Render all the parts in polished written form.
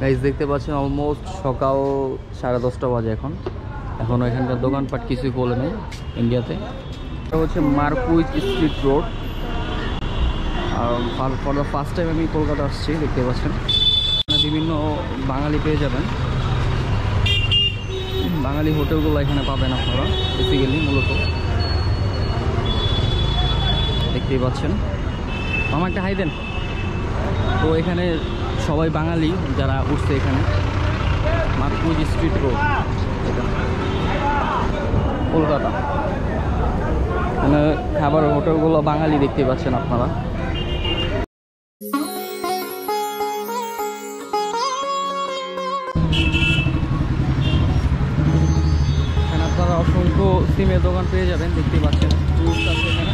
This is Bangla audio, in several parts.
গাইস দেখতে পাচ্ছেন অলমোস্ট সকাল 10:30 বাজে এখন এখনও এখানকার দোকানপাট কিছুই খোলে নেই ইন্ডিয়াতে। এটা হচ্ছে মার্কুইজ স্ট্রিট রোড। আর ফর দ্য ফার্স্ট টাইম আমি কলকাতা আসছি, দেখতে পাচ্ছেন বিভিন্ন বাঙালি পেয়ে যাবেন। বাঙালি হোটেলগুলো এখানে পাবেন আপনারা বেসিক্যালি, মূলত দেখতেই পাচ্ছেন। আমার একটা হাই দেন। তো এখানে সবাই বাঙালি যারা উঠছে এখানে, মার্কুইজ স্ট্রিট রোড এটা কলকাতা। এখানে খাবার হোটেলগুলো বাঙালি দেখতে পাচ্ছেন আপনারা। এখানে আপনারা অসংখ্য সিমের দোকান পেয়ে যাবেন, দেখতে পাচ্ছেন ফ্রুটস আছে এখানে।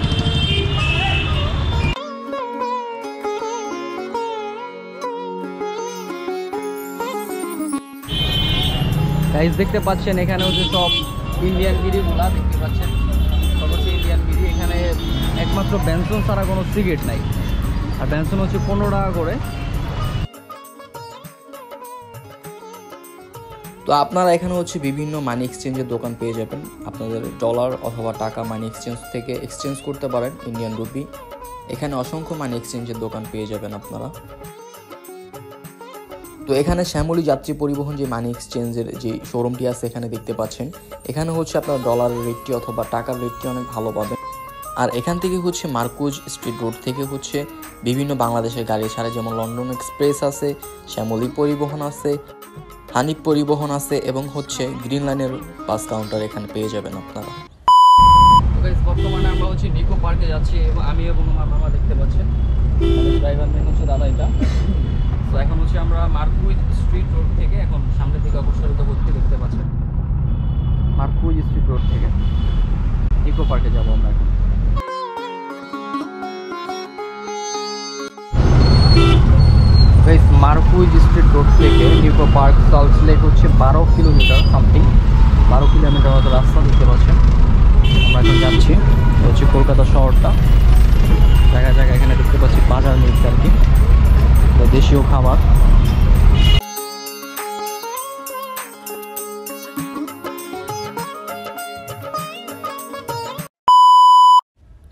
গাইস দেখতে পাচ্ছেন এখানে হচ্ছে সব ইন্ডিয়ান বিড়িগুলা, দেখতে পাচ্ছেন সব হচ্ছে ইন্ডিয়ান বিড়ি। এখানে একমাত্র বেনসন ছাড়া কোনো সিগারেট নাই, আর বেনসন হচ্ছে 15 টাকা করে। তো আপনারা এখানে হচ্ছে বিভিন্ন মানি এক্সচেঞ্জের দোকান পেয়ে যাবেন। আপনাদের ডলার অথবা টাকা মানি এক্সচেঞ্জ থেকে এক্সচেঞ্জ করতে পারেন ইন্ডিয়ান রুপি। এখানে অসংখ্য মানি এক্সচেঞ্জের দোকান পেয়ে যাবেন আপনারা। তো এখানে শ্যামলী যাত্রী পরিবহন যে মানি এক্সচেঞ্জের যে শোরুমটি আছে এখানে দেখতে পাচ্ছেন, এখানে হচ্ছে আপনার ডলারের রেটটি অথবা টাকার রেটটি অনেক ভালো পাবেন। আর এখান থেকে হচ্ছে মার্কুইজ স্ট্রিট রোড থেকে হচ্ছে বিভিন্ন বাংলাদেশের গাড়ি ছাড়ে, যেমন লন্ডন এক্সপ্রেস আছে, শ্যামলী পরিবহন আছে, হানিফ পরিবহন আছে এবং হচ্ছে গ্রিন লাইনের বাস কাউন্টার এখানে পেয়ে যাবেন আপনারা। বর্তমানে আমরা হচ্ছে নিকো পার্কে যাচ্ছি এবং আমি এবং আমার মামা, দেখতে পাচ্ছেন ড্রাইভার মেন হচ্ছে দাদা এটা। তো এখন হচ্ছে আমরা মার্কুইজ স্ট্রিট রোড থেকে এখন সামনে থেকে অগ্রসরিত হচ্ছে, দেখতে পাচ্ছেন মার্কুইজ স্ট্রিট রোড থেকে নিকো পার্কে যাবো আমরা এখন। মার্কুইজ স্ট্রিট রোড থেকে নিকো পার্ক সল্ট লেক হচ্ছে 12 কিলোমিটার সামথিং, 12 কিলোমিটার মতো রাস্তা, দেখতে পাচ্ছেন। আমরা এখন যাচ্ছি, হচ্ছে কলকাতা শহরটা। জায়গায় জায়গায় এখানে দেখতে পাচ্ছি বাজার মিলছে আর কি, দেশীয় খাবার।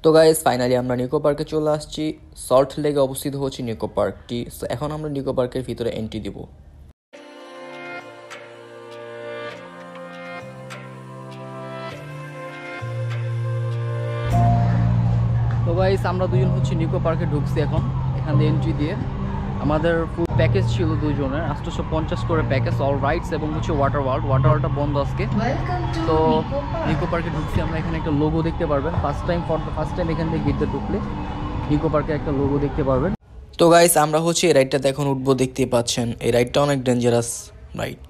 তো গাইস ফাইনালি আমরা নিকো পার্কে চলে আসছি। সল্ট লেকে অবস্থিত হচ্ছে নিকো পার্কটি। এখন আমরা নিকো পার্কের ভিতরে এন্ট্রি দিব। তো গাইস আমরা দুজন হচ্ছে নিকো পার্কে ঢুকছি এখন, এখান দিয়ে এন্ট্রি দিয়ে। আমাদের ফুল প্যাকেজ ছিল দুজনের 850 করে প্যাকেজ, অল রাইডস এবং হচ্ছে ওয়াটারওয়ার্ল্ডটা বন্ধ আজকে। তো নিকো পার্কে ঢুকছি আমরা। এখানে একটা লোগো দেখতে পারবেন, ফার্স্ট টাইম এখান থেকে গেটে ঢুকলে নিকো পার্কে একটা লোগো দেখতে পারবেন। তো গাইস আমরা হচ্ছে এই রাইডটাতে এখন উঠবো, দেখতে পাচ্ছেন এই রাইডটা অনেক ডেঞ্জারাস রাইড।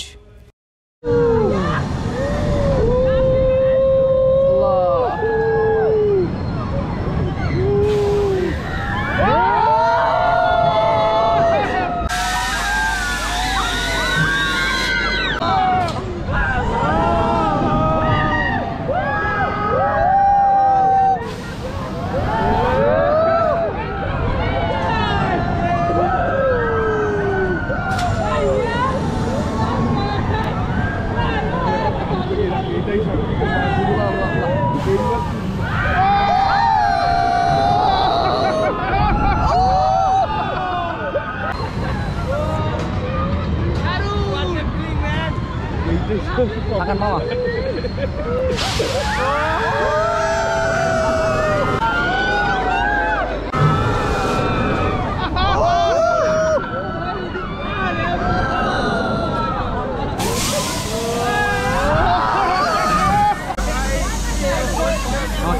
Makan mama.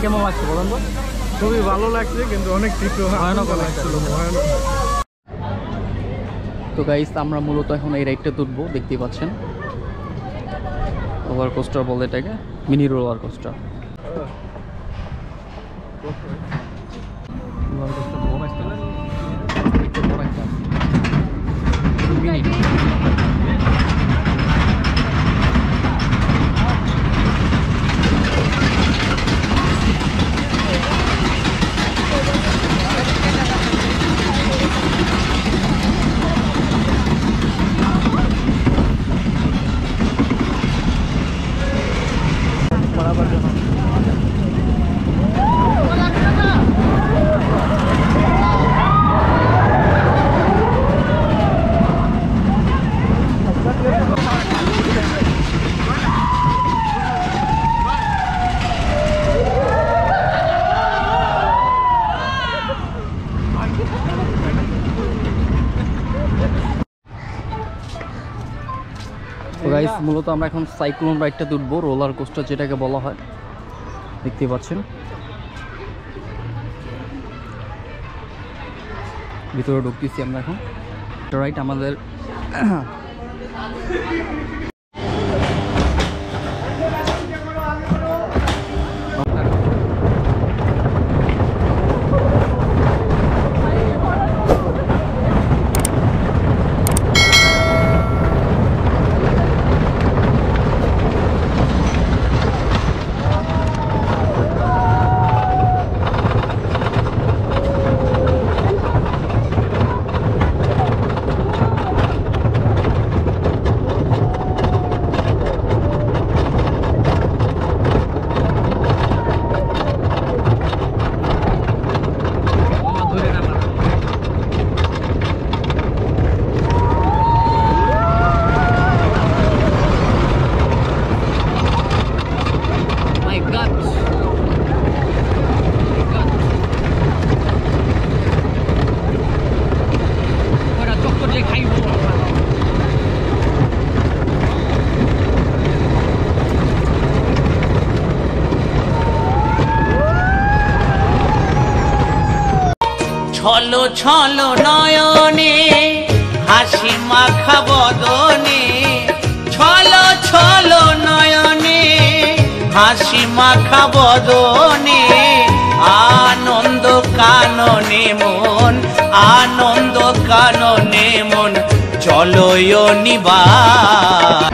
কেমন লাগছে বলেন তো? খুবই ভালো লাগছে, কিন্তু অনেক তীব্র ভয়ানক লাগছিল। তো গাইস আমরা মূলত এখন এই রাইডটা তুলবো, দেখতেই পাচ্ছেন রোলার কোস্টার বলে এটাকে, মিনি রোলার কোস্টার। গাইস মূলত আমরা এখন সাইক্লোন রাইডটাতে উঠবো, রোলার কোস্টার যেটাকে বলা হয়, দেখতে পাচ্ছেন ভিতরে ঢুকতেছি আমরা এখন। রাইট আমাদের ছলো ছলো নয়নে হাসি মাখা বদনে, ছলো ছলো নয়নে হাসি মাখা বদনে, আনন্দ কাননে মন, আনন্দ কাননে মন, চলো নিবার।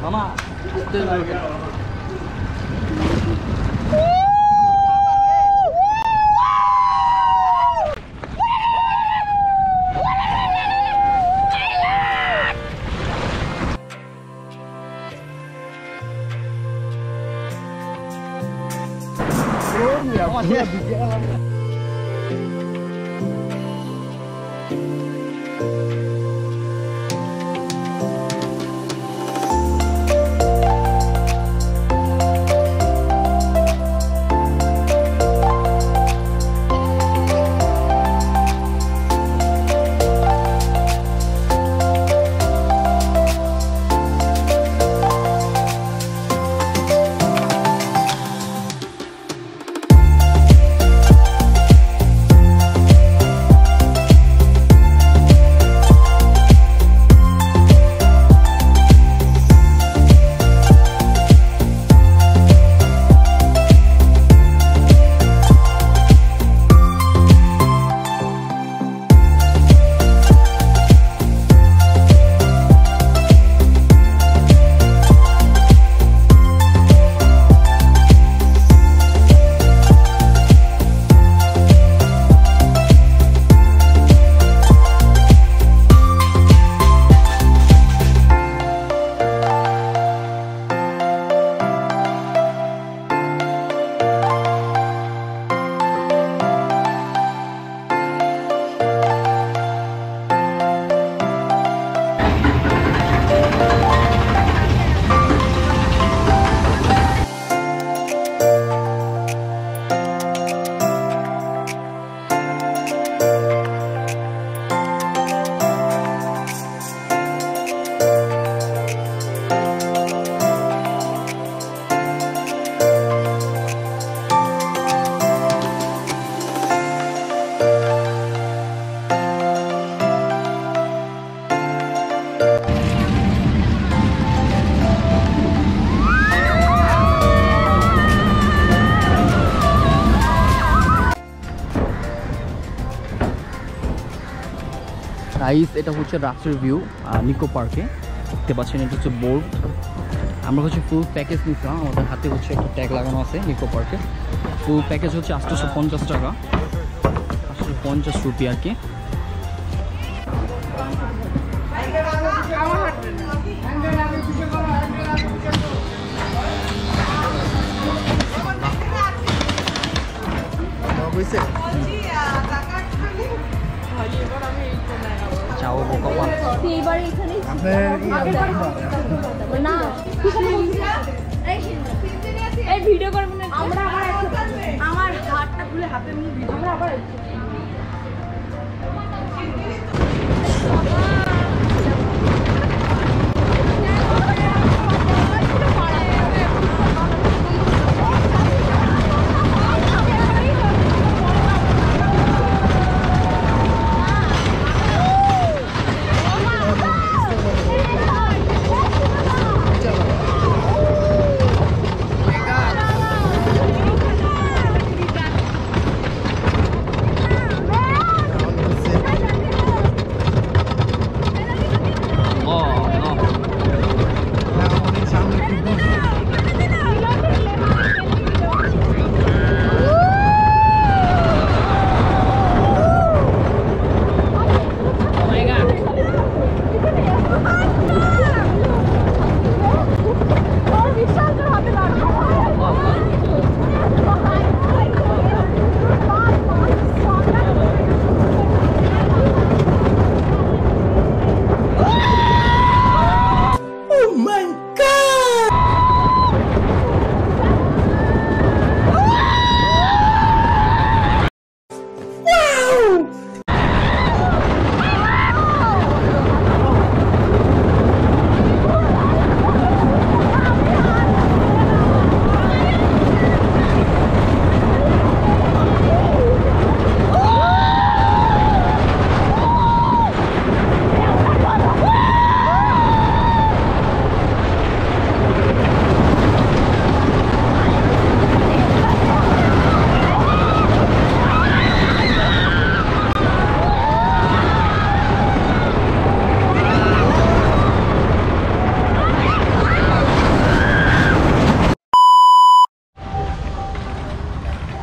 মামা গাইস এটা হচ্ছে রাত্রের ভিউ নিকো পার্কে দেখতে পাচ্ছেন। এটা হচ্ছে বোর্ড। আমরা হচ্ছে ফুল প্যাকেজ নিতাম, আমাদের হাতে হচ্ছে একটা ট্যাগ লাগানো আছে নিকো পার্কে। ফুল প্যাকেজ হচ্ছে 850 টাকা, 850 রুপি আর কি। চাও কমান ভিডিও করবো না আমরা আমার হাতটা খুলে হাতে নিয়ে ভিডিও আমরা আবার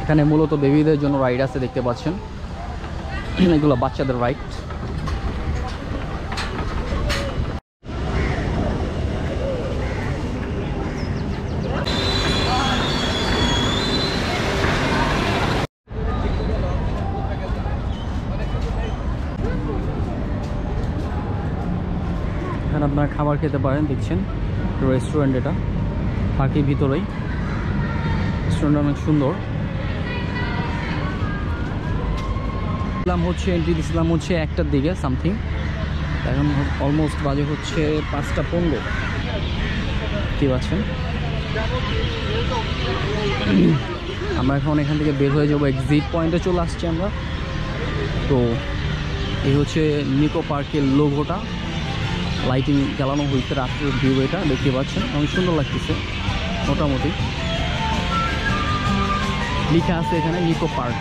এখানে মূলত বেবিদের জন্য রাইড আছে দেখতে পাচ্ছেন, এগুলো বাচ্চাদের রাইড। এখানে আপনারা খাবার খেতে পারেন, দেখছেন রেস্টুরেন্ট, এটা পার্কের ভিতরেই। রেস্টুরেন্ট অনেক সুন্দর। হচ্ছে এন্ট্রি দিয়েছিলাম হচ্ছে 1টার দিকে সামথিং, এখন অলমোস্ট বাজে হচ্ছে 5:15 ঠিক আছেন। আমরা এখন এখান থেকে বের হয়ে যাবো, এক্সিট পয়েন্টে চলে আসছি আমরা। তো এই হচ্ছে নিকো পার্কের লোগোটা, লাইটিং জ্বালানো হয়েছে, রাত্রের ভিউ এটা দেখতে পাচ্ছেন, অনেক সুন্দর লাগতেছে। মোটামুটি লেখা আছে এখানে নিকো পার্ক।